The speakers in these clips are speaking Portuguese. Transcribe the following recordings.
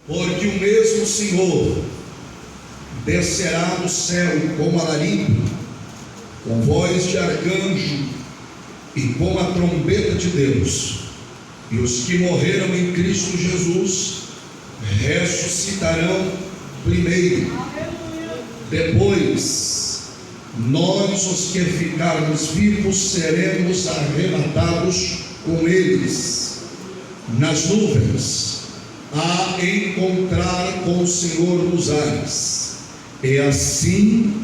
Porque o mesmo Senhor descerá do céu com alarido, com voz de arcanjo e com a trombeta de Deus, e os que morreram em Cristo Jesus ressuscitarão primeiro. Depois, nós, os que ficarmos vivos, seremos arrebatados com eles nas nuvens, a encontrar com o Senhor nos ares, e assim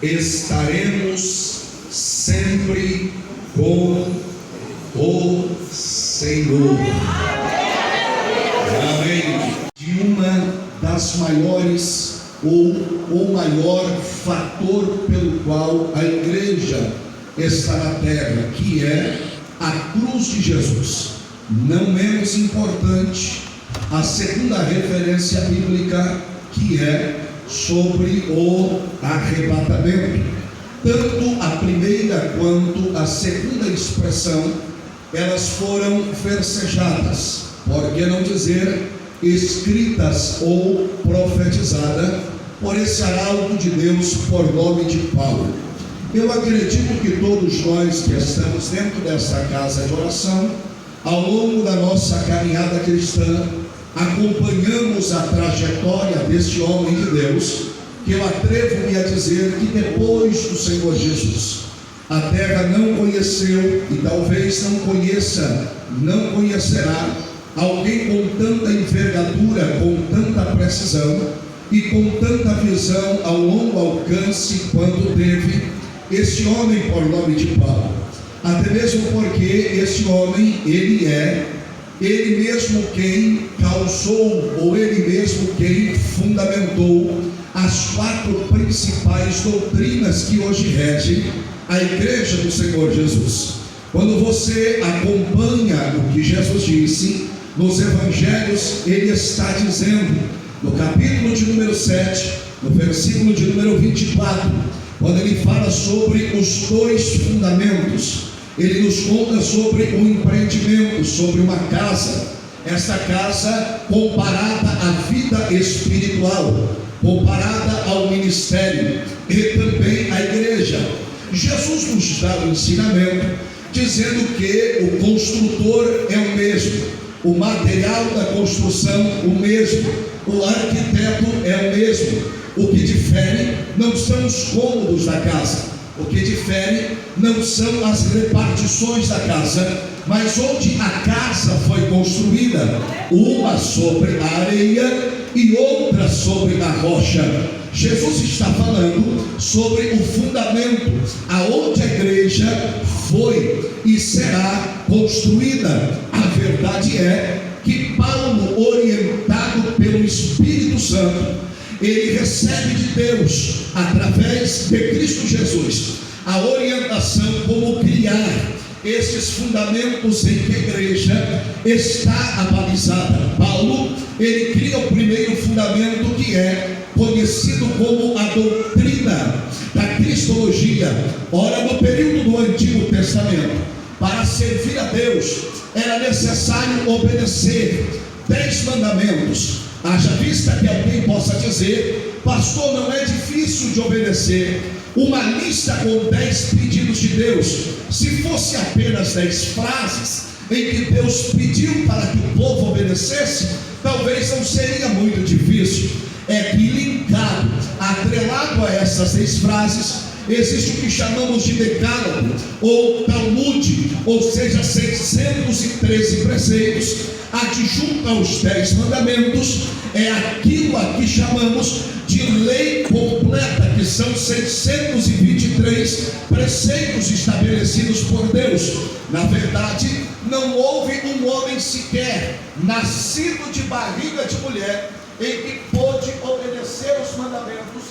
estaremos sempre com o Senhor. Amém. De uma das maiores ou o maior fator pelo qual a igreja está na terra, que é a cruz de Jesus. Não menos importante, a segunda referência bíblica, que é sobre o arrebatamento. Tanto a primeira quanto a segunda expressão, elas foram versejadas, por que não dizer escritas ou profetizadas, por esse arauto de Deus, por nome de Paulo. Eu acredito que todos nós que estamos dentro dessa casa de oração, ao longo da nossa caminhada cristã, acompanhamos a trajetória deste homem de Deus, que eu atrevo-me a dizer que depois do Senhor Jesus, a terra não conheceu e talvez não conheça, não conhecerá alguém com tanta envergadura, com tanta precisão e com tanta visão ao longo alcance quanto teve este homem por nome de Paulo. Até mesmo porque este homem, ele mesmo quem causou, ou ele mesmo quem fundamentou as 4 principais doutrinas que hoje regem a igreja do Senhor Jesus. Quando você acompanha o que Jesus disse nos evangelhos, ele está dizendo, no capítulo de número 7, no versículo de número 24, quando ele fala sobre os 2 fundamentos, ele nos conta sobre um empreendimento, sobre uma casa. Esta casa comparada à vida espiritual, comparada ao ministério e também à igreja. Jesus nos dá o ensinamento dizendo que o construtor é o mesmo, o material da construção o mesmo, o arquiteto é o mesmo. O que difere não são os cômodos da casa, o que difere não são as repartições da casa, mas onde a casa foi construída, uma sobre a areia e outra sobre a rocha. Jesus está falando sobre o fundamento, aonde a igreja foi e será construída. A verdade é que Paulo, orientado pelo Espírito Santo, ele recebe de Deus, através de Cristo Jesus, a orientação como criar esses fundamentos em que a igreja está abalizada. Paulo, ele cria o primeiro fundamento, que é conhecido como a doutrina da cristologia. Ora, no período do Antigo Testamento, para servir a Deus, era necessário obedecer 10 mandamentos. Haja vista que alguém possa dizer: pastor, não é difícil de obedecer uma lista com 10 pedidos de Deus. Se fosse apenas 10 frases em que Deus pediu para que o povo obedecesse, talvez não seria muito difícil. É que linkado, atrelado a essas 10 frases, existe o que chamamos de decálogo ou Talmud, ou seja, 613 preceitos. Adjunto aos 10 mandamentos é aquilo a que chamamos de lei completa, que são 623 preceitos estabelecidos por Deus. Na verdade, não houve um homem sequer nascido de barriga de mulher em que pôde obedecer os mandamentos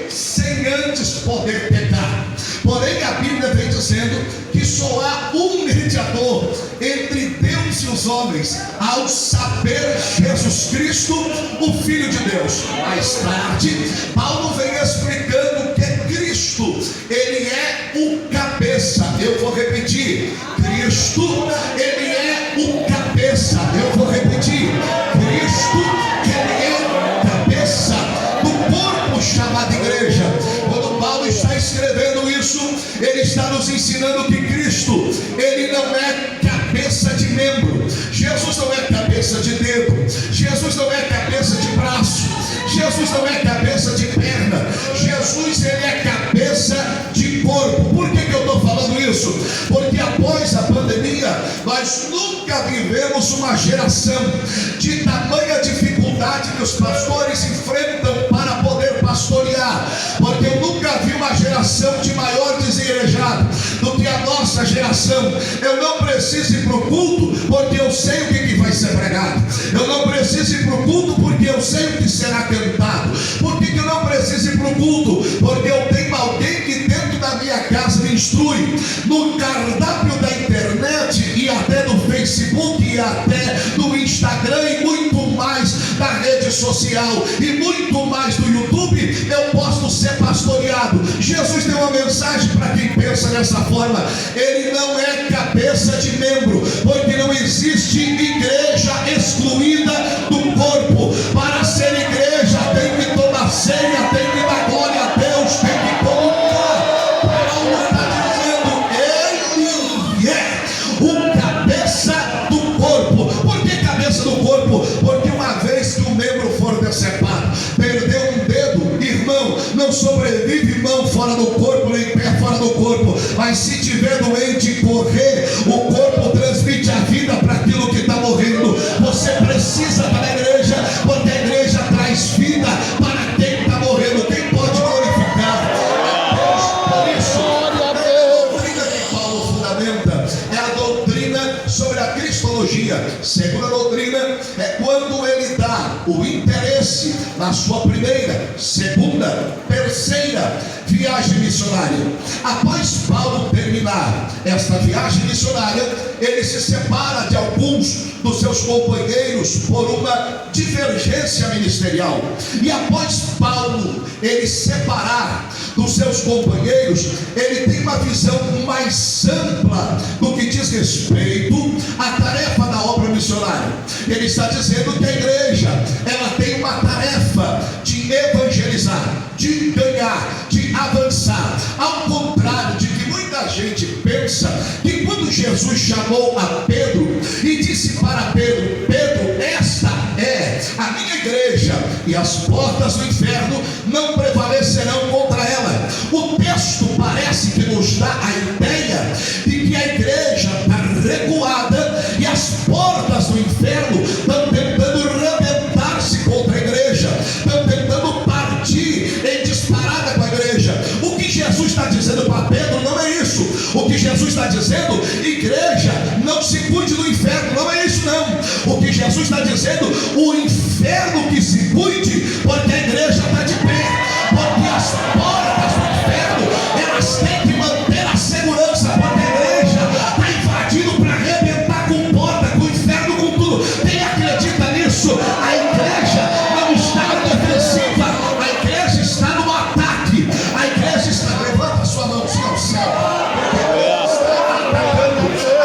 sem antes poder pecar. Porém, a Bíblia vem dizendo que só há um mediador entre Deus e os homens, ao saber Jesus Cristo, o Filho de Deus. Mais tarde, Paulo vem explicando que Cristo, ele é o cabeça. Eu vou repetir: Cristo, ele é o cabeça. Eu vou repetir: Cristo ensinando que Cristo, Ele não é cabeça de membro. Jesus não é cabeça de dedo. Jesus não é cabeça de braço. Jesus não é cabeça de perna. Jesus, Ele é cabeça de corpo. Por que eu estou falando isso? Porque após a pandemia, nós nunca vivemos uma geração de tamanha dificuldade que os pastores enfrentam para poder pastorear. Porque eu nunca vi uma geração de maior desengrejado do que a nossa geração. Eu não preciso ir para o culto porque eu sei o que vai ser pregado. Eu não preciso ir para o culto porque eu sei o que será cantado. Por que eu não preciso ir para o culto? Porque eu tenho alguém que dentro da minha casa me instrui. No cardápio da internet e até do Facebook e até do Instagram e muito mais da rede social e muito mais do YouTube, eu posso ser pastoreado. Jesus tem uma mensagem para quem pensa dessa forma. Ele não é cabeça de membro, porque não existe igreja excluída do corpo. Para ser igreja tem que tomar ceia, tem que dar glória a Deus, tem que colocar. Paulo está dizendo, ele é o cabeça do corpo. Por que cabeça do corpo? Porque uma vez que o membro for decepado, perdeu um dedo, irmão, não sobrevive mão fora do corpo, nem pé fora do corpo. Mas se tiver doente e correr, o corpo transmite a vida para aquilo que está morrendo. Você precisa estar na igreja, porque a igreja traz vida para quem está morrendo. Quem pode glorificar? Por isso, a doutrina que Paulo fundamenta é a doutrina sobre a cristologia. Segunda doutrina é quando ele dá o interesse na sua primeira, segunda, terceira viagem missionária. Após Paulo terminar esta viagem missionária, ele se separa de alguns dos seus companheiros por uma divergência ministerial. E após Paulo ele separar dos seus companheiros, ele tem uma visão mais ampla do que diz respeito à tarefa da obra missionária. Ele está dizendo que a igreja, ela tem uma tarefa de evangelizar, de ganhar, de avançar. Ao contrário de que muita gente pensa que quando Jesus chamou a Pedro e disse para Pedro: Pedro, esta é a minha igreja e as portas do inferno não prevalecerão contra ela. O texto parece que nos dá a ideia de que a igreja está recuada e as portas do inferno estão tentando rebentar-se contra a igreja, estão tentando partir em disparada com a igreja. O que Jesus está dizendo para Pedro não é isso. O que Jesus está dizendo: igreja, não se cuide do inferno. Não é isso não. O que Jesus está dizendo: o inferno que se cuide, porque a igreja está de pé. Porque as portas do inferno, elas têm que manter a segurança, porque a igreja está invadindo para arrebentar com porta, com o inferno, com tudo. Quem acredita nisso? A igreja não está na defensiva, a igreja está no ataque. A igreja está, levanta a sua mãozinha ao céu,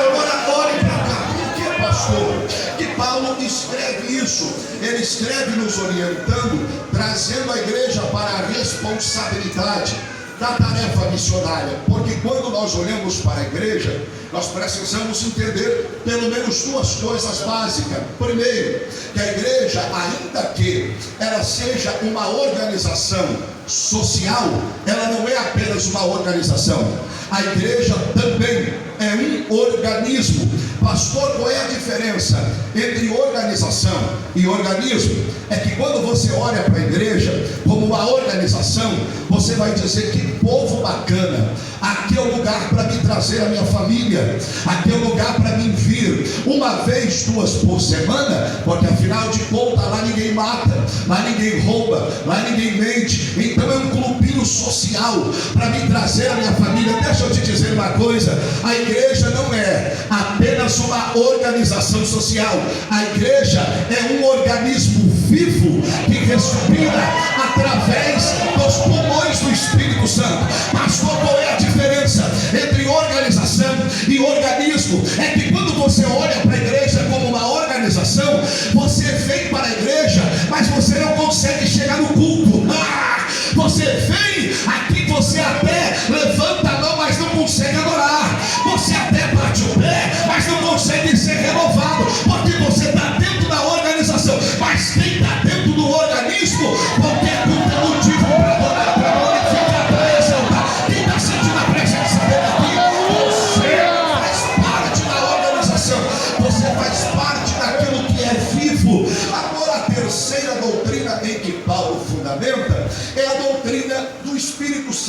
agora olhe para cá. Por que, pastor, que Paulo escreve isso? Ele escreve nos orientando, trazendo a igreja para a responsabilidade da tarefa missionária. Porque quando nós olhamos para a igreja, nós precisamos entender pelo menos duas coisas básicas. Primeiro, que a igreja, ainda que ela seja uma organização social, ela não é apenas uma organização. A igreja também é um organismo. Pastor, qual é a diferença entre organização e organismo? É que quando você olha para a igreja como uma organização, você vai dizer: que povo bacana, aqui é o lugar para me trazer a minha família, aqui é o lugar para mim vir uma vez, duas por semana, porque afinal de contas lá ninguém mata, lá ninguém rouba, lá ninguém mente. Então é um clubinho social para me trazer a minha família. Deixa eu te dizer uma coisa: a igreja não é apenas uma organização social. A igreja é um organismo vivo que respira através dos pulmões do Espírito Santo. Pastor, qual é a diferença entre organização e organismo? É que quando você olha para a igreja como uma organização, você vem para a igreja, mas você não consegue chegar no culto. Você vem aqui, você até levanta a mão, mas não consegue adorar.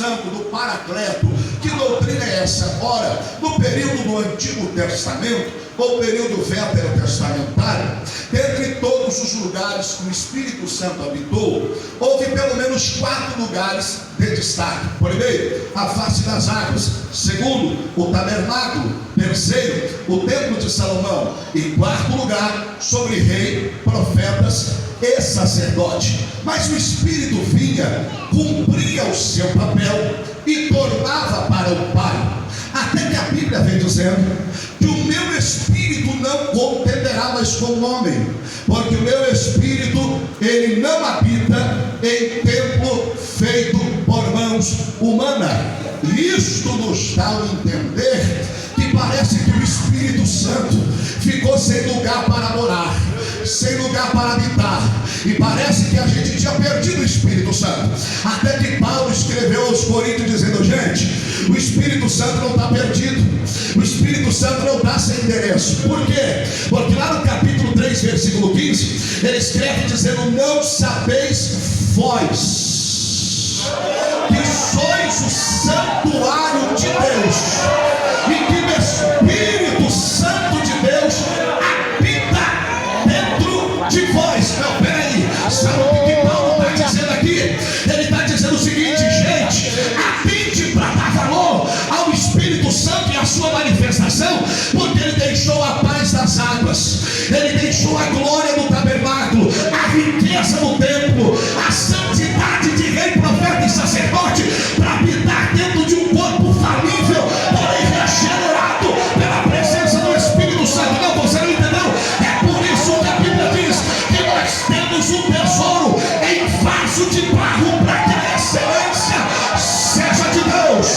Santo, do Paracleto. Que doutrina é essa? Ora, no período do Antigo Testamento, ou período veterotestamentário, dentre todos os lugares que o Espírito Santo habitou, houve pelo menos 4 lugares de destaque. Primeiro, a face das águas. Segundo, o tabernáculo. Terceiro, o templo de Salomão. E quarto lugar, sobre rei, profetas e sacerdote. Mas o Espírito vinha, cumpria o seu papel e tornava para o Pai. Até que a Bíblia vem dizendo que o meu Espírito não contenderá mais com o homem, porque o meu Espírito, ele não habita em templo feito por mãos humanas. E isto nos dá a entender que parece que o Espírito Santo ficou sem lugar para morar, sem lugar para habitar, e parece que a gente tinha perdido o Espírito Santo. Até que Paulo escreveu aos Coríntios dizendo: gente, o Espírito Santo não está perdido, o Espírito Santo não está sem endereço. Por quê? Porque lá no capítulo 3, versículo 15, ele escreve dizendo: não sabeis vós que sois o santuário de Deus, e que o Espírito Santo de Deus habita dentro de vós. Não, peraí, sabe o que Paulo está dizendo aqui? Ele está dizendo o seguinte: gente, atente para dar valor ao Espírito Santo e a sua manifestação, porque ele deixou a paz das águas, ele deixou a glória do tabernáculo, a riqueza do templo, a santidade de rei, profeta e sacerdote, para habitar dentro de um corpo falível, porém regenerado pela presença do Espírito Santo. Não, você não entendeu? É por isso que a Bíblia diz que nós temos um tesouro em vaso de barro, para que a excelência seja de Deus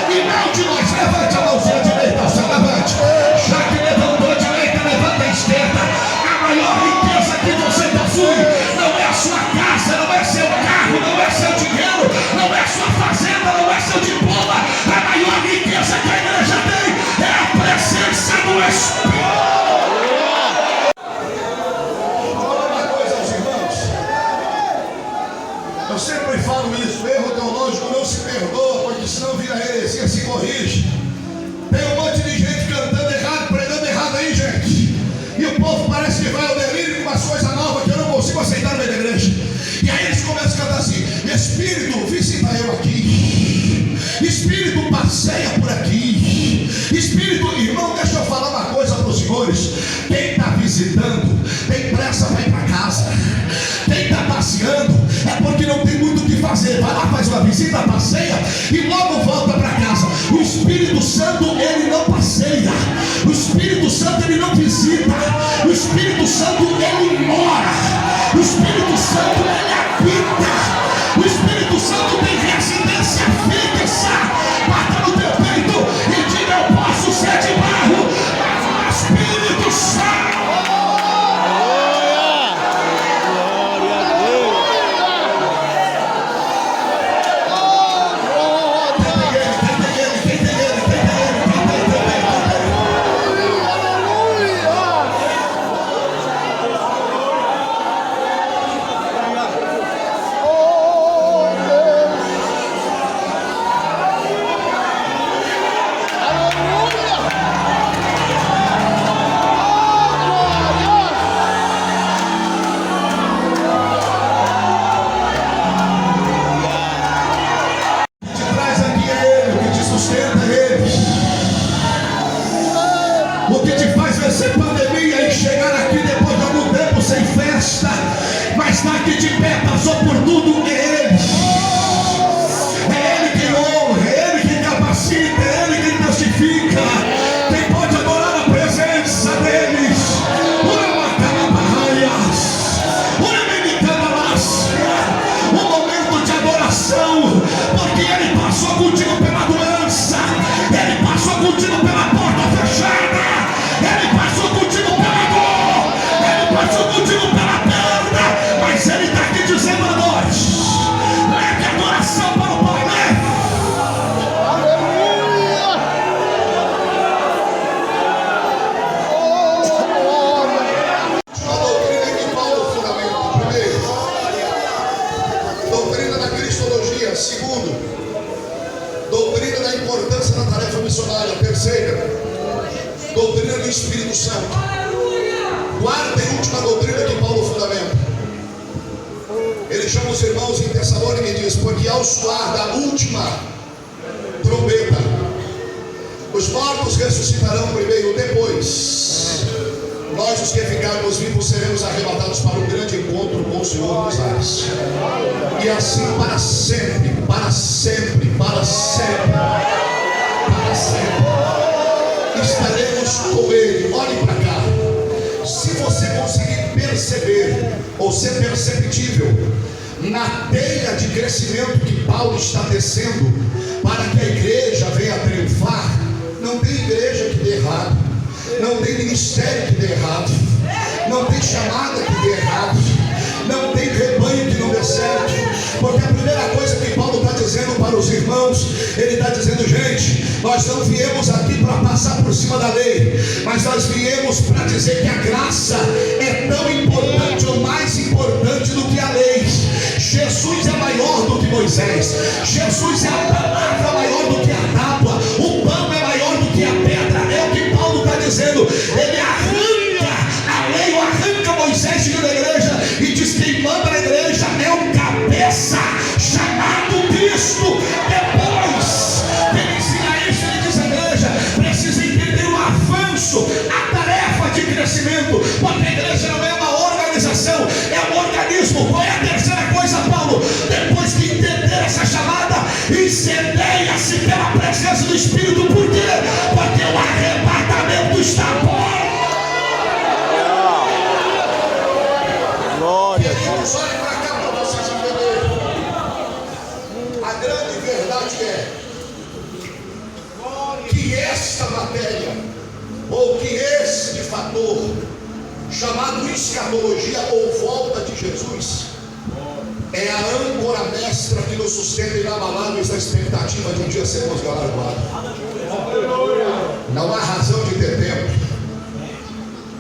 e não de nós. Levante a mãozinha direita, você levante. Já que levantou a direita, levanta a esquerda. A maior riqueza que você possui não é a sua casa, não é seu carro, não é seu dinheiro, não é sua fazenda, não é seu diploma. A maior riqueza que a igreja tem é a presença do Espírito. Eu sempre falo isso: erro teológico não se perdoa, porque senão vira heresia, se corrige. Tem um monte de gente cantando errado, pregando errado aí, gente, e o povo parece que vai ao delírio com umas coisas novas que eu não consigo aceitar no meio da igreja. E aí eles começam a cantar assim: Espírito, visita eu aqui, Espírito, passeia por aqui, Espírito. Irmão, deixa eu falar uma coisa para os senhores: quem está visitando tem pressa para ir para casa, quem está passeando é porque não tem muito o que fazer. Vai lá, faz uma visita, passeia e logo volta para casa. O Espírito Santo, ele não passeia, o Espírito Santo, ele não visita, o Espírito Santo, ele mora, o Espírito Santo, ele habita, o Espírito Santo tem residência fixa. Bata no teu peito e diga: eu posso ser de barro, mas o Espírito Santo. O que te faz vencer pandemia e chegar aqui depois de algum tempo sem festa, mas está aqui de pé, passou por tudo, é Ele. É Ele que honra, é Ele que capacita, é Ele que testifica. Quem pode adorar a presença deles? Um momento de adoração, porque Ele passou contigo pela doença, Ele passou contigo pela porta fechada, Ele passou contigo pela dor, Ele passou contigo pela perda, mas Ele está aqui dizendo a nós: leve a adoração para o Pai, leve. A doutrina que Paulo fundamenta: primeiro, doutrina da cristologia. Segundo, Doutrina do Espírito Santo. Quarta e última doutrina que Paulo fundamenta. Ele chama os irmãos em Tessalônica e diz: porque ao soar da última trombeta, os mortos ressuscitarão primeiro, depois nós, os que ficarmos vivos, seremos arrebatados para um grande encontro com o Senhor nos ares. E assim para sempre, para sempre, para sempre, para sempre estaremos com Ele. Olhe para cá. Se você conseguir perceber ou ser perceptível na teia de crescimento que Paulo está descendo para que a igreja venha a triunfar, não tem igreja que dê errado, não tem ministério que dê errado, não tem chamada que dê errado, não tem rebanho que não dê certo. Porque a primeira coisa que Paulo está dizendo para os irmãos, ele está dizendo: gente, nós não viemos aqui para passar por cima da lei, mas nós viemos para dizer que a graça é tão importante ou mais importante do que a lei. Jesus é maior do que Moisés, Jesus é a palavra maior do que a tábua, o pão é maior do que a pedra. É o que Paulo está dizendo. Ele arranca a lei, ou arranca Moisés de da igreja e diz: quem manda na igreja é o cabeça chamado Cristo. Depois ele ensina isso, ele diz: a igreja precisa entender o avanço, a tarefa de crescimento, porque a igreja não é uma organização, é um organismo. Qual é a terceira coisa, Paulo? Depois de entender essa chamada, incendeia-se pela presença do Espírito. Por quê? Porque o arrebatamento está fora. Glória a Deus. Olhem para cá para vocês entenderem. A grande verdade é que esta matéria, ou que este fator, chamado escatologia ou volta de Jesus, é a âncora mestra que nos sustenta inabaláveis na expectativa de um dia sermos galardoados. Não há razão de ter tempo,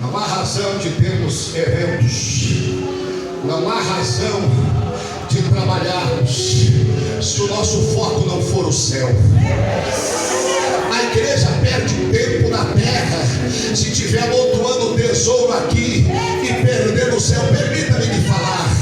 não há razão de termos eventos, não há razão de trabalharmos se o nosso foco não for o céu. A igreja perde tempo na terra se estiver amontoando tesouro aqui e perdendo o céu. Permita-me lhe falar,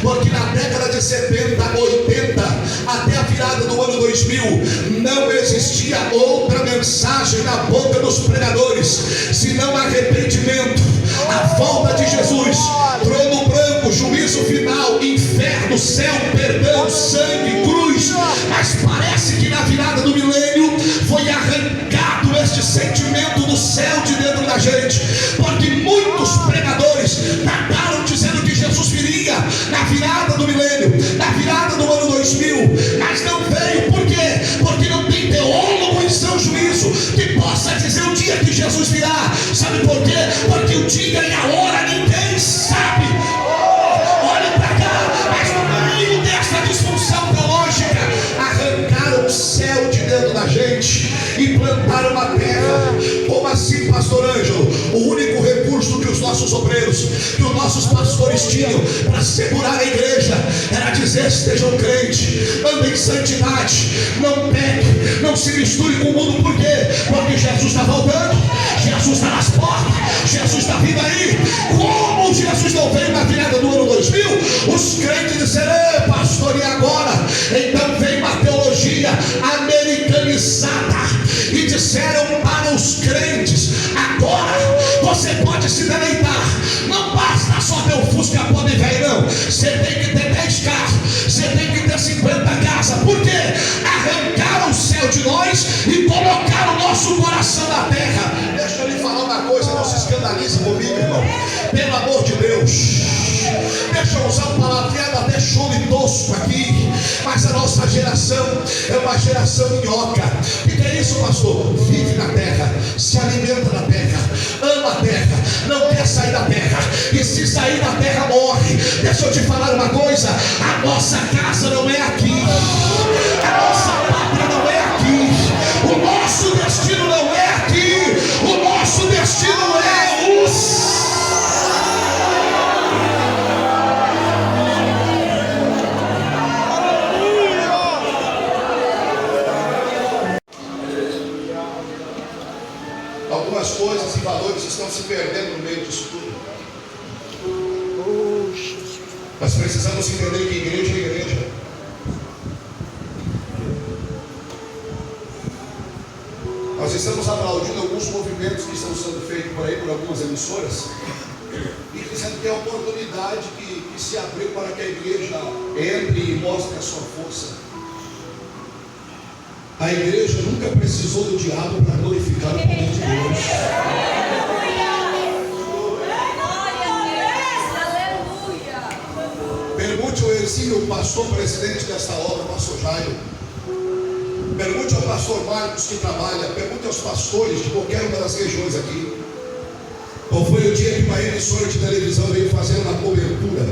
porque na década de 70, 80, até a virada do ano 2000, não existia outra mensagem na boca dos pregadores senão arrependimento, a volta de Jesus, trono branco, juízo final, inferno, céu, perdão, sangue, cruz. Mas parece que na virada do milênio foi arrancado este sentimento do céu de dentro da gente, porque muitos pregadores trataram dizendo que Jesus viria na virada do milênio, na virada do ano 2000, mas não veio. Por quê? Porque não tem teólogo em são juízo que possa dizer o dia que Jesus virá. Sabe por quê? Porque o dia e a hora ninguém sabe. Olhe para cá. Mas no meio dessa disfunção teológica, arrancaram o céu de dentro da gente e plantaram uma terra. Como assim, pastor Ângelo? O único recurso que os nossos obreiros, que os nossos pastores tinham para segurar a igreja era dizer: estejam crentes, andem em santidade, não peque, não se misture com o mundo. Por quê? Porque Jesus está voltando, Jesus está nas portas, Jesus está vindo aí. Como Jesus não veio na virada do ano 2000, os crentes disseram: pastor, e agora? Então veio uma teologia americanizada e disseram para os crentes: agora você pode se deleitar, não basta só ter o Fusca pobre e velho, não. Você tem que ter 10 carros, você tem que ter 50 casas. Por quê? Arrancaram o céu de nós e colocaram o nosso coração na terra. Deixa eu lhe falar uma coisa, não se escandalize comigo, irmão, pelo amor de Deus. Deixa eu usar um palavreado até chulo e tosco aqui, mas a nossa geração é uma geração minhoca. O que é isso, pastor? Vive na terra, se alimenta da terra, ama a terra, não quer sair da terra, e se sair da terra morre. Deixa eu te falar uma coisa: a nossa casa não é aqui, a nossa pátria não é aqui, o nosso destino não é aqui, o nosso destino é o céu. Algumas coisas e valores estão se perdendo no meio disso tudo. Nós precisamos entender que igreja é igreja. Nós estamos aplaudindo alguns movimentos que estão sendo feitos por aí, por algumas emissoras, e dizendo que é a oportunidade que se abriu para que a igreja entre e mostre a sua força. A igreja nunca precisou do diabo para glorificar o poder de Deus. Pergunte ao Ercílio, o pastor presidente desta obra, o pastor Jairo. Pergunte ao pastor Marcos que trabalha. Pergunte aos pastores de qualquer uma das regiões aqui. Qual foi o dia que uma emissora de televisão veio fazer uma cobertura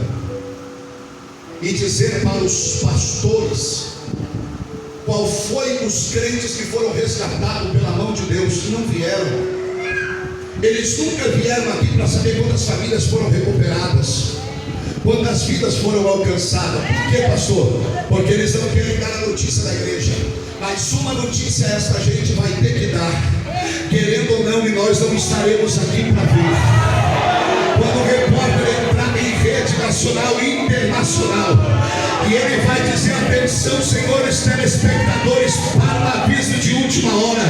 e dizer para os pastores qual foi os crentes que foram resgatados pela mão de Deus, que não vieram. Eles nunca vieram aqui para saber quantas famílias foram recuperadas, quantas vidas foram alcançadas. Por quê, pastor? Porque eles não querem dar a notícia da igreja. Mas uma notícia esta gente vai ter que dar, querendo ou não, e nós não estaremos aqui para ver. Quando o repórter entrar em rede nacional e internacional, e ele vai dizer: atenção, senhores telespectadores, para o aviso de última hora,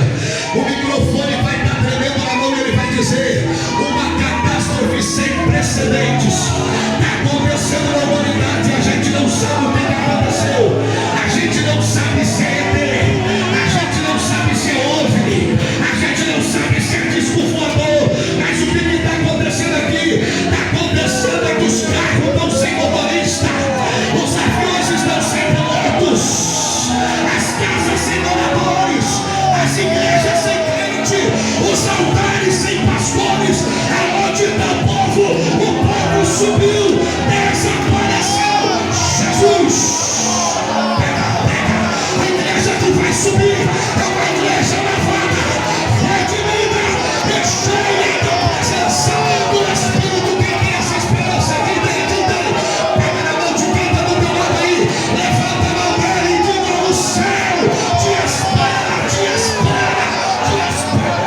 o microfone vai estar tremendo na mão e ele vai dizer: uma catástrofe sem precedentes está acontecendo na humanidade. A gente não sabe o que aconteceu, a gente não sabe se é ET, a gente não sabe se é OVNI, a gente não sabe se é disco voador, mas o que está acontecendo aqui? Está acontecendo é que os carros estão sem motorista, os aviões estão sem pilotos, as casas sem moradores, as igrejas sem crente, os altares sem pastores. Aonde está o povo subiu, desapareceu. Jesus, a igreja que vai subir é uma igreja lavada, redimida e cheia da presença do Espírito. Quem tem essa esperança? Quem tem? Pega na mão de quem está do teu lado aí, levanta a mão dele e diga: o céu te espera, te espera, te espera.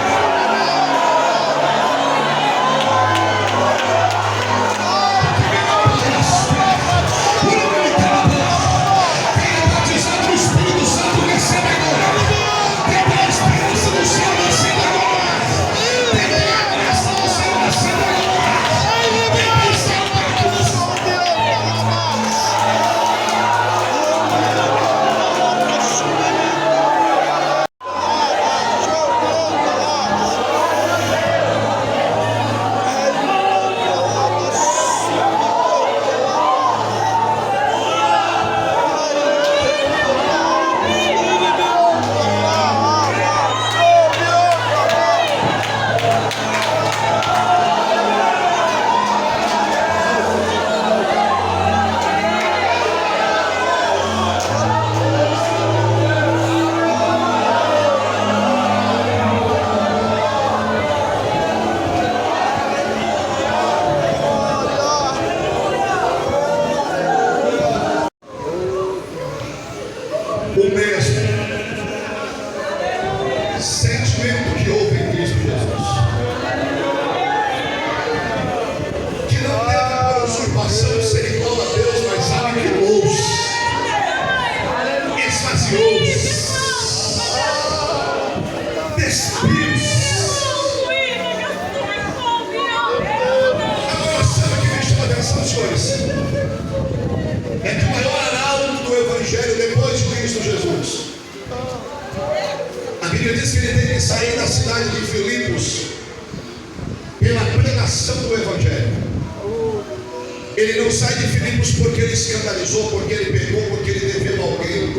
O mesmo sentimento que houve em Cristo Jesus, que não teve por usurpação ser igual a Deus, mas aniquilou-se, esvaziou-se, despiu-se. Agora, sabe o que me chama a atenção, senhores? É que o maior arauto do Evangelho depois de Cristo Jesus, a Bíblia diz que ele teve que sair da cidade de Filipos pela pregação do Evangelho. Ele não sai de Filipos porque ele escandalizou, porque ele pegou, porque ele deveu a alguém.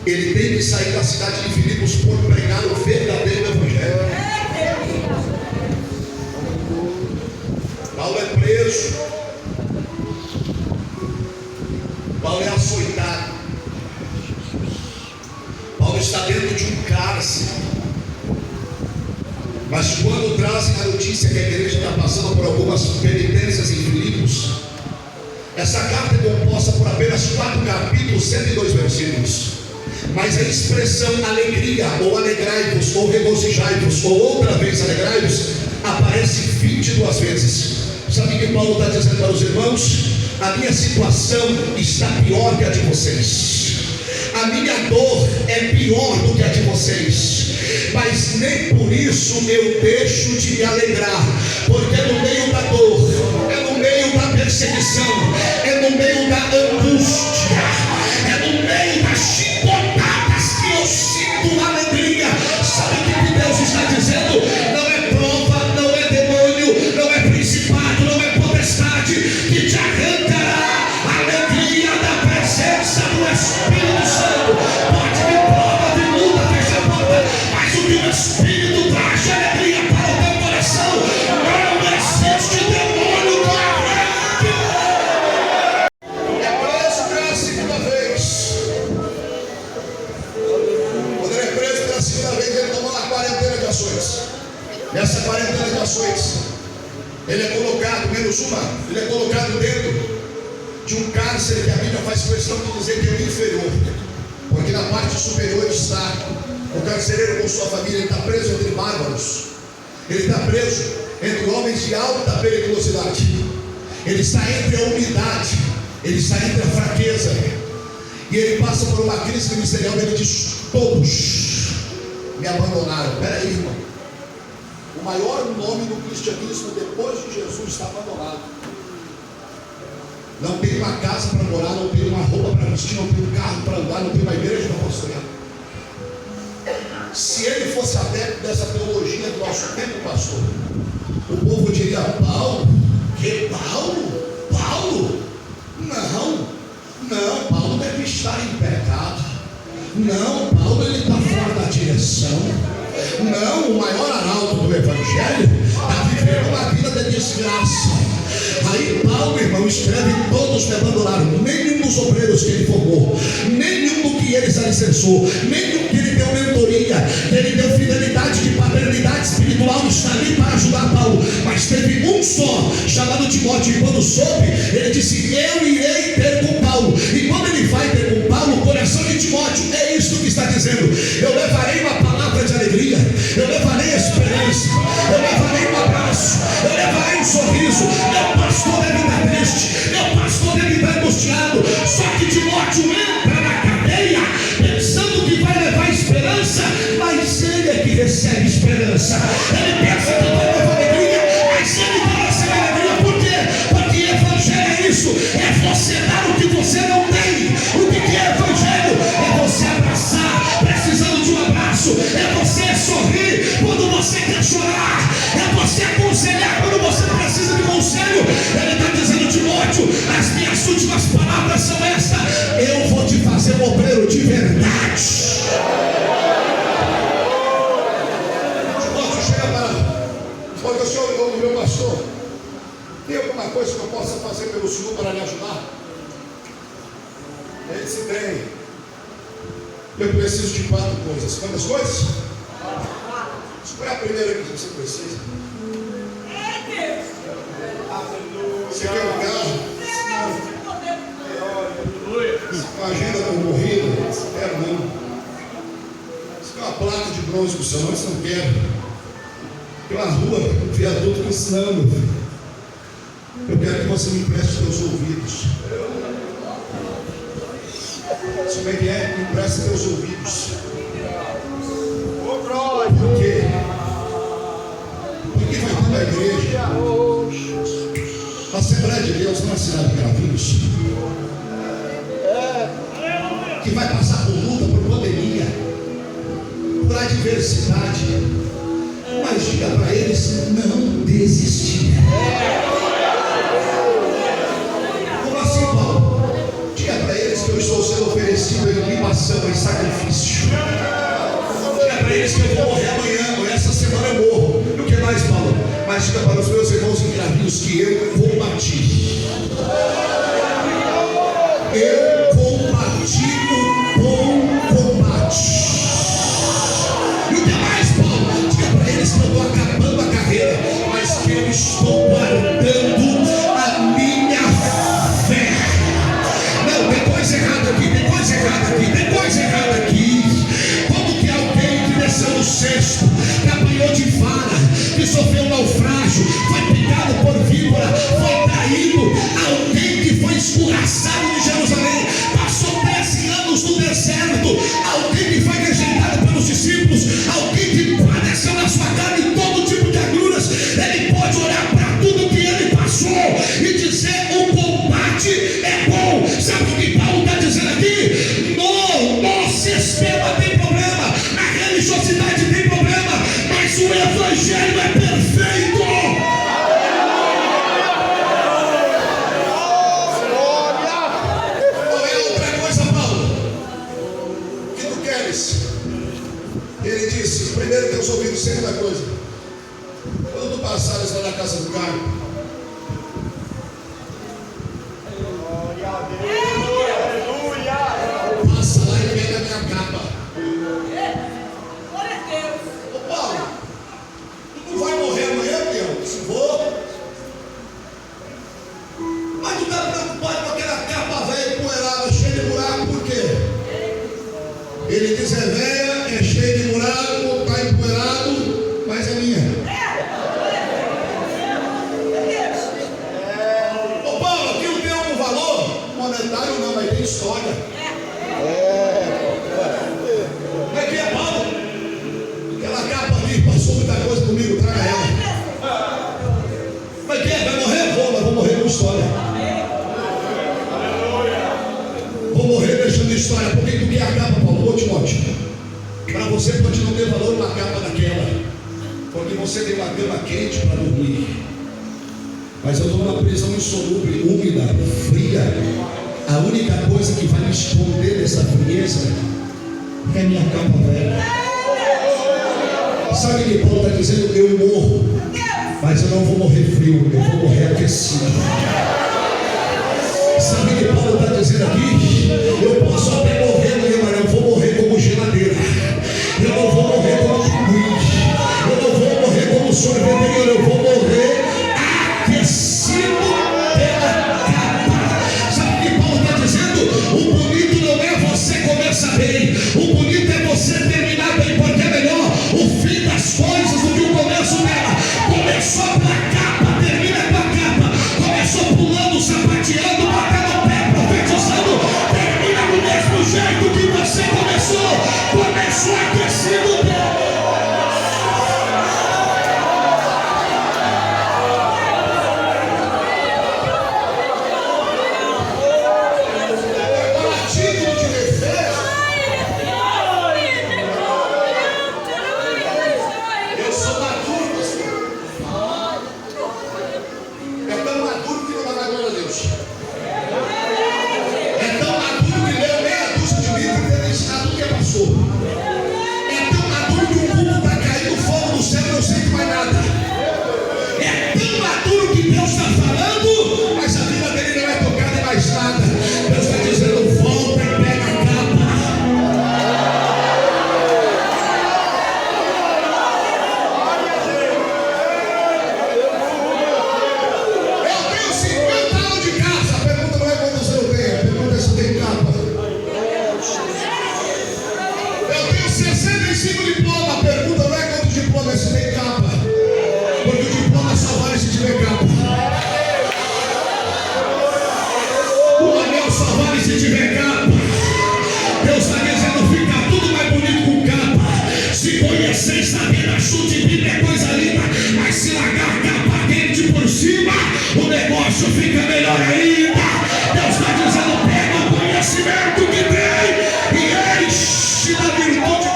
Ele tem que sair da cidade de Filipos por pregar o verdadeiro Evangelho. Paulo é preso, Paulo é açoitado, Paulo está dentro de um cárcere. Mas quando trazem a notícia que a igreja está passando por algumas penitências em Filipos, essa carta é composta por apenas 4 capítulos, 102 versículos. Mas a expressão alegria, ou alegrai-vos, ou regozijai-vos, ou outra vez alegrai-vos, aparece 22 vezes. Sabe o que Paulo está dizendo para os irmãos? A minha situação está pior que a de vocês, a minha dor é pior do que a de vocês, mas nem por isso eu deixo de me alegrar, porque é no meio da dor, é no meio da perseguição, é no meio da angústia, é no meio das chicotadas que eu sinto alegria. Sabe o que Deus está dizendo? Não é prova, não é demônio, não é principado, não é potestade que te arrancará a alegria da presença do Espírito Santo. Pode vir prova, vir luta, fecha a porta, mas o que o Espírito traz de alegria para o teu coração, não existe demônio que arranque. É preso pela segunda vez. Quando ele é preso pela segunda vez, ele tomou uma quarentena de ações. Nessa quarentena de ações, ele é colocado, menos uma, ele é colocado dentro de um cárcere que a Bíblia faz questão de dizer que é o inferior, porque na parte superior está o carcereiro com sua família. Ele está preso entre bárbaros, ele está preso entre homens de alta periculosidade, ele está entre a umidade, ele está entre a fraqueza, e ele passa por uma crise ministerial. Ele diz: todos me abandonaram. Peraí, irmão, o maior nome do cristianismo depois de Jesus está abandonado. Não tem uma casa para morar, não tem uma roupa para vestir, não tem um carro para andar, não tem uma igreja para pastorear. Se ele fosse adepto dessa teologia do nosso tempo, pastor, o povo diria: Paulo? Que Paulo? Paulo? Não, Paulo deve estar em pecado. Não, Paulo ele está fora da direção. Não, o maior arauto do Evangelho está vivendo uma vida de desgraça. Aí Paulo, irmão, escreve: todos me abandonaram. Nenhum dos obreiros que ele formou, nenhum do que ele se alicerçou, nenhum que ele deu mentoria, que ele deu fidelidade de paternidade espiritual, está ali para ajudar Paulo. Mas teve um só, chamado Timóteo, e quando soube, ele disse: eu irei ter com Paulo. E quando ele vai ter com Paulo, o coração de Timóteo é isto que está dizendo: eu levarei uma palavra de alegria, eu levarei esperança, eu levarei um abraço, eu levarei um sorriso. Meu pastor deve estar triste, meu pastor deve estar angustiado, só que Timóteo entra na cadeia pensando que vai levar esperança, mas ele é que recebe esperança. Ele pensa que vai levar alegria, mas ele vai receber alegria. Por quê? Porque evangelho é isso, é você dar o que você não tem. O que é evangelho? É você abraçar precisando de um abraço, é você sorrir quando você quer chorar, é você aconselhar quando você precisa de conselho. Ele está dizendo: Timóteo, as minhas últimas palavras são estas: eu vou te fazer um obreiro de verdade. Timóteo chega para: olha, o senhor, meu pastor, tem alguma coisa que eu possa fazer pelo senhor para lhe ajudar? Ele disse: tem. Eu preciso de 4 coisas. Quantas coisas? Qual é a primeira que você precisa? Você quer um carro? Uma agenda concorrida? Quero não. Você quer uma placa de bronze para o seu nome? Você não quer. Tem uma rua, um viaduto que ensinando. Eu quero que você me empreste seus ouvidos. Como é que é? Me empreste seus ouvidos. Por quê? Porque vai ter uma igreja, a Assembleia de Deus na cidade de Cravinhos, que vai passar por luta, por pandemia, por adversidade, mas diga para eles não desistir. Como assim, Paulo? Diga para eles que eu estou sendo oferecido em libação, em sacrifício. Diga para eles que eu vou morrer amanhã, ou essa semana eu morro. E o que mais, Paulo? Mas diga para os meus irmãos em Cravinhos que eu combati. Eu combati o bom combate. E o que mais, Paulo? Diga para eles que eu estou acabando a carreira, mas que eu estou guardando a minha fé. Não, tem coisa errada aqui, tem coisa errada aqui, tem coisa errada aqui. sofreu um naufrágio, foi picado por víbora, foi traído, alguém que foi escorraçado de Jerusalém, passou 13 anos no deserto, alguém que foi rejeitado pelos discípulos, alguém que padeceu na sua carne todo tipo de agruras, ele pode olhar para tudo que ele passou e dizer: o combate é bom. Sabe o que Paulo está dizendo aqui? No sistema tem problema, na religiosidade tem problema, mas o evangelho é perfeito. Qual é outra coisa, Paulo? O que tu queres? Ele disse: primeiro teus ouvidos, segunda coisa, quando tu passares lá na casa do carro, passa lá e pega a minha capa. Glória a Deus. Ô Paulo, tu não vai morrer amanhã, Leão? Se vou. Mas tu está preocupado com aquela capa velha empoeirada, cheia de buraco, por quê? Ele diz: é velha, é cheia de buraco, está empoeirado, mas é minha. Ô Paulo, aquilo tem algum valor? Monetário não, mas tem história. Como é que é, Paulo? Aquela capa ali passou muita coisa comigo, traga ela. Como é que é? Vai morrer? Vou, mas vou morrer com história. Vou morrer deixando história. Por que tu quer a capa, Paulo? Ô Timóteo, para você pode não ter valor uma capa daquela, porque você tem uma cama quente para dormir. Mas eu estou numa prisão insolúvel, úmida, fria. A única coisa que vai me esconder dessa frieza é minha capa velha. Sabe o que Paulo está dizendo? Eu morro, mas eu não vou morrer frio, eu vou morrer aquecido. Sabe o que Paulo está dizendo aqui? Eu posso até morrer, mas eu vou morrer como geladeira. Eu não vou morrer como pinguim. Eu não vou morrer como sorveteiro. Eu vou morrer aquecido pela capa. Sabe o que Paulo está dizendo? O bonito não é você começar bem. O bonito é você terminar bem, porque é melhor o fim das coisas do que o começo dela. Começou pela capa, termina com a capa. Começou pulando, sapateando, batendo o pé, profetizando. Termina do mesmo jeito que você começou. Começou aquecido pela fica melhor ainda. Deus está dizendo: pega o conhecimento que tem e enche da virtude.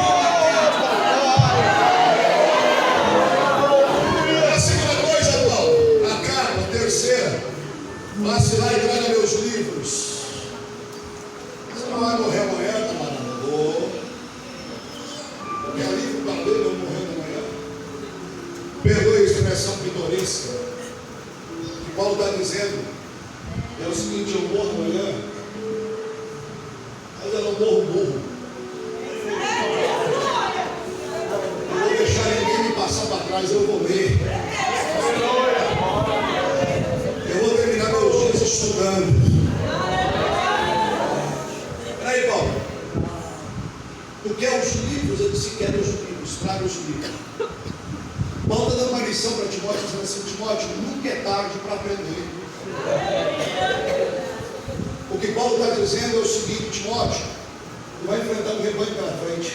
A segunda coisa, Paulo, a capa, a terceira, passe lá e traga meus livros. Você não vai morrer amanhã, camarada? Porque é livro para ler, não morrer amanhã. Perdoe a expressão pitoresca. Paulo está dizendo é o seguinte: eu morro amanhã, mas eu não morro. Eu vou deixar ninguém me passar para trás, eu vou ler. Eu vou terminar meus dias estudando. Peraí, Paulo. Tu quer os livros? Eu disse: quero os livros, traga os livros. Paulo está dando uma lição para Timóteo, dizendo assim: Timóteo, nunca é tarde para aprender. O que Paulo está dizendo é o seguinte: Timóteo, tu vai enfrentar um rebanho pela frente.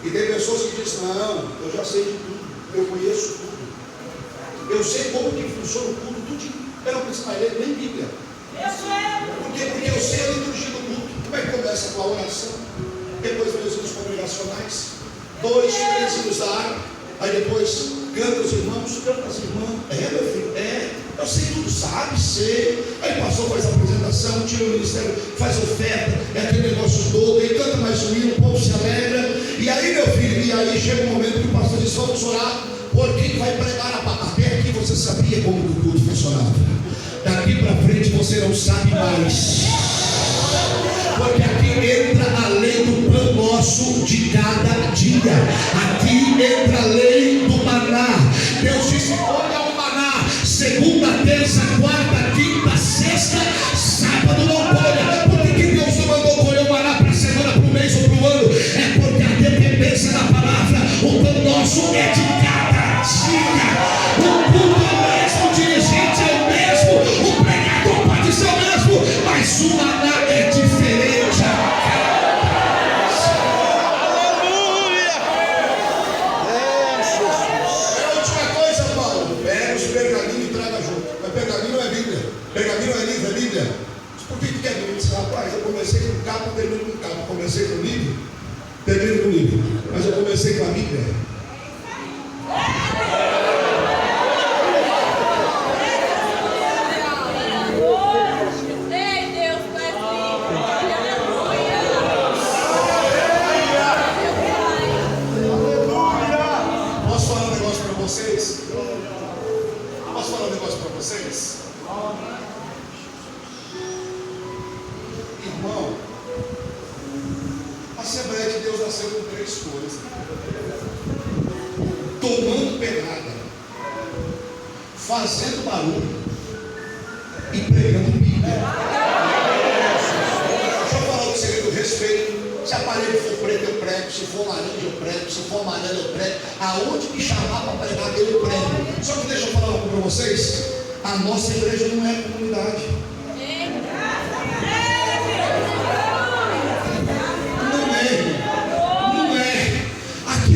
E tem pessoas que dizem: não, eu já sei de tudo, eu conheço tudo, eu sei como que funciona o culto, tudo. Eu não preciso mais ler nem Bíblia. Por quê? Porque eu sei a liturgia do culto. Como é que começa com a oração? Depois vem os hinos congregacionais, 2, 3 hinos da harpa. Aí depois canta os irmãos, canta as irmãs. Meu filho, eu sei tudo, sabe? Sei. Aí o pastor faz a apresentação, tira o ministério, faz oferta, é aquele negócio todo, aí canta mais um hino, o povo se alegra. E aí, meu filho, e aí chega um momento que o pastor diz: vamos orar, por quem vai pregar a palavra. Até aqui você sabia como o culto funcionava. Daqui para frente você não sabe mais. Porque aqui entra a lei do pão nosso de cada dia. Aqui entra a lei do maná. Deus disse: olha o maná, segunda, terça, quarta, quinta, sexta, sábado não colha. Por que Deus não mandou colher o maná para a semana, para o mês ou para o ano? É porque a dependência da palavra, o pão nosso é de cada dia. O culto é o mesmo, o dirigente é o mesmo, o pregador pode ser o mesmo, mas o maná é diferente. Pergaminho é livro, é Bíblia. Mas por que quer Bíblia? Rapaz, eu comecei com capa, termino com capa. Comecei com livro, termino com livro. Mas eu comecei com a Bíblia. Posso falar um negócio para vocês? Irmão, a Assembleia de Deus nasceu com 3 coisas: tomando pegada, fazendo barulho e pregando Bíblia. Deixa eu falar o segredo do respeito. Se a parede for preta, eu prego. Se for laranja, eu prego. Se for amarelo, eu prego. Aonde me chamar para pregar, eu prego. Só que deixa eu falar algo para vocês: a nossa igreja não é comunidade. Não é. Aqui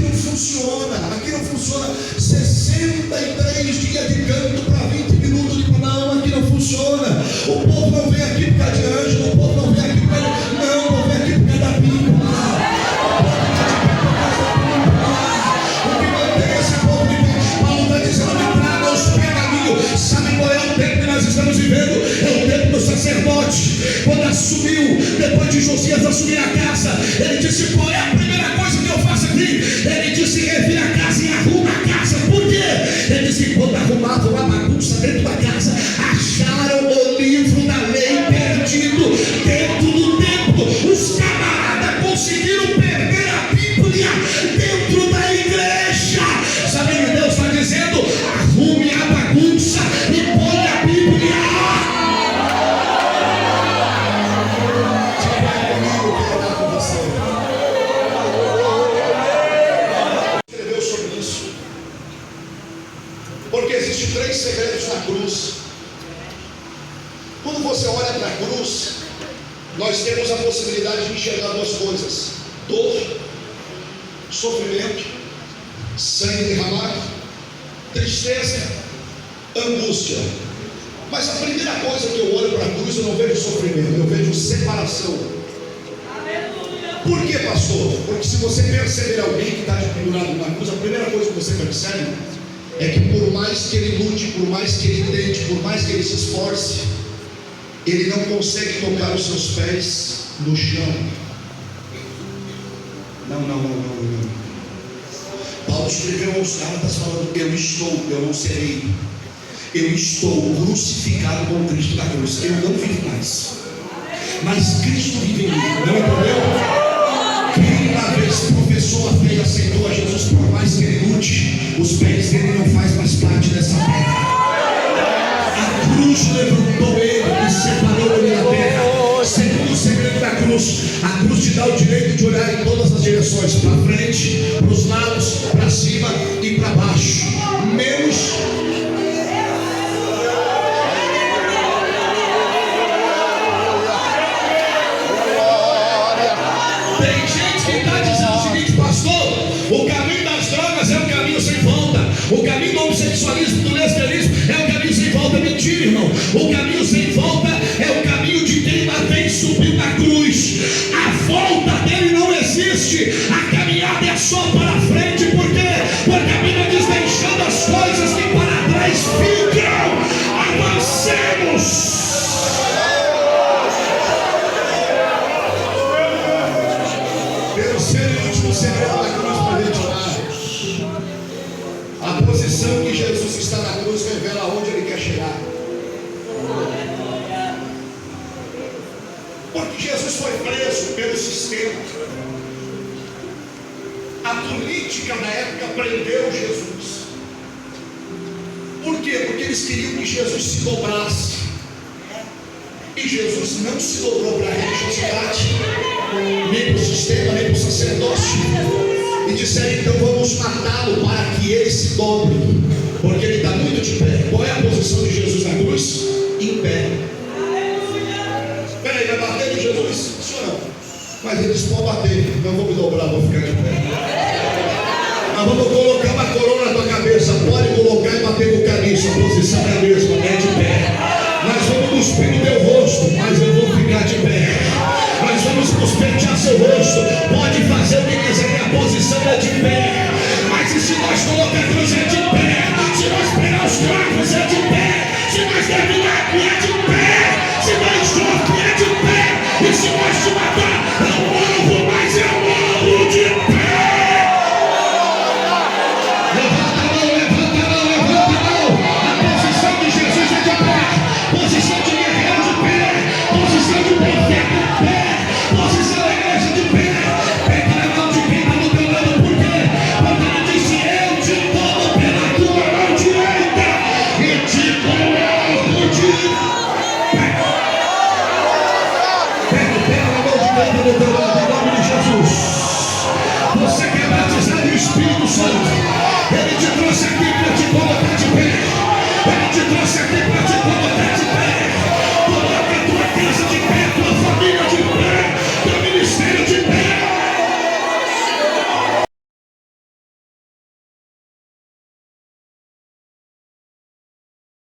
não funciona 63 dias de canto para 20 minutos de não, aqui não funciona. O povo não vem aqui por causa de anjo, o povo não vem aqui por causa de... Não, o povo vem aqui por causa da Bíblia. O que mantém esse povo de pé? Paulo está dizendo: traga os pergaminhos. Sabe qual é o tempo que nós estamos vivendo? É o tempo do sacerdote. Quando assumiu, depois de Josias assumir a casa, ele disse: qual é a primeira coisa que eu faço aqui? Ele disse: revira a casa e arruma a casa. Por quê? Ele disse: quando arrumavam a bagunça dentro da casa, acharam o livro da lei perdido dentro do templo. Os camaradas conseguiram perder a Bíblia dentro da igreja. Sabe o que Deus está dizendo? Arrume a bagunça e põe a Bíblia. Escreveu sobre isso, porque existem 3 segredos na cruz. Quando você olha para a cruz, nós temos a possibilidade de enxergar 2 coisas: dor, sofrimento, sangue derramado, tristeza, angústia. Mas a primeira coisa que eu olho para a cruz, eu não vejo sofrimento, eu vejo separação. Por que, pastor? Porque se você perceber alguém que está pendurado na cruz, a primeira coisa que você percebe é que por mais que ele lute, por mais que ele tente, por mais que ele se esforce, ele não consegue tocar os seus pés no chão. Não. Paulo escreveu aos Gálatas falando: eu não serei. Eu estou crucificado com Cristo na cruz. Eu não vivo mais, mas Cristo vive em mim. Não entendeu? Quem uma vez professou a fé e aceitou a Jesus, por mais que ele lute, os pés dele não faz mais parte dessa terra. A cruz levantou ele e separou ele da terra. Segundo o segredo da cruz, a cruz te dá o direito de olhar em todas as direções, para frente, para os lados, para cima e para baixo. O caminho do homossexualismo, do lesbianismo, é um caminho sem volta. Mentira, irmão. O caminho sem volta é o caminho de quem uma vez subiu na cruz. A volta dele não existe. A caminhada é só para frente. Por quê? Porque a Bíblia diz: deixando as coisas que para trás ficam, avancemos. Terceiro e último segredo da cruz para a gente orar. A posição que Jesus está na cruz revela onde ele quer chegar. Porque Jesus foi preso pelo sistema. A política na época prendeu Jesus. Por quê? Porque eles queriam que Jesus se dobrasse. E Jesus não se dobrou para a religiosidade, nem para o sistema, nem para o sacerdócio. E disseram: então vamos matá-lo para que ele se dobre, porque ele está muito de pé. Qual é a posição de Jesus na cruz? Em pé. Espera aí, vai bater em Jesus? Isso não. Mas eles podem bater, então vou me dobrar, vou ficar de pé. Nós vamos colocar uma coroa na tua cabeça. Pode colocar e bater no caniço. A posição é a mesma, é de pé. Nós vamos cuspir no teu rosto, mas eu vou ficar de pé. Nós vamos cuspentear seu rosto. Pode fazer o que quiser, a posição é de pé. Mas e se nós colocar a cruz, é de pé. Se nós pegar os cravos, é de pé. Se nós terminar, é de pé. Se nós jogar, é de pé. E se nós te matar, eu morro, mas eu morro de pé. Levanta a mão, levanta a mão, levanta a mão. A posição de Jesus é de pé. Posição de guerreiro de pé. Posição de profeta de pé. Posição da igreja de pé. Pega na mão de quem está do teu lado. Por quê? Porque ele disse: eu te tomo pela tua mão direita e te coloco de pé. Pega na mão direita do teu lado, em nome de Jesus. Você quer batizar no Espírito Santo. Ele te trouxe aqui para te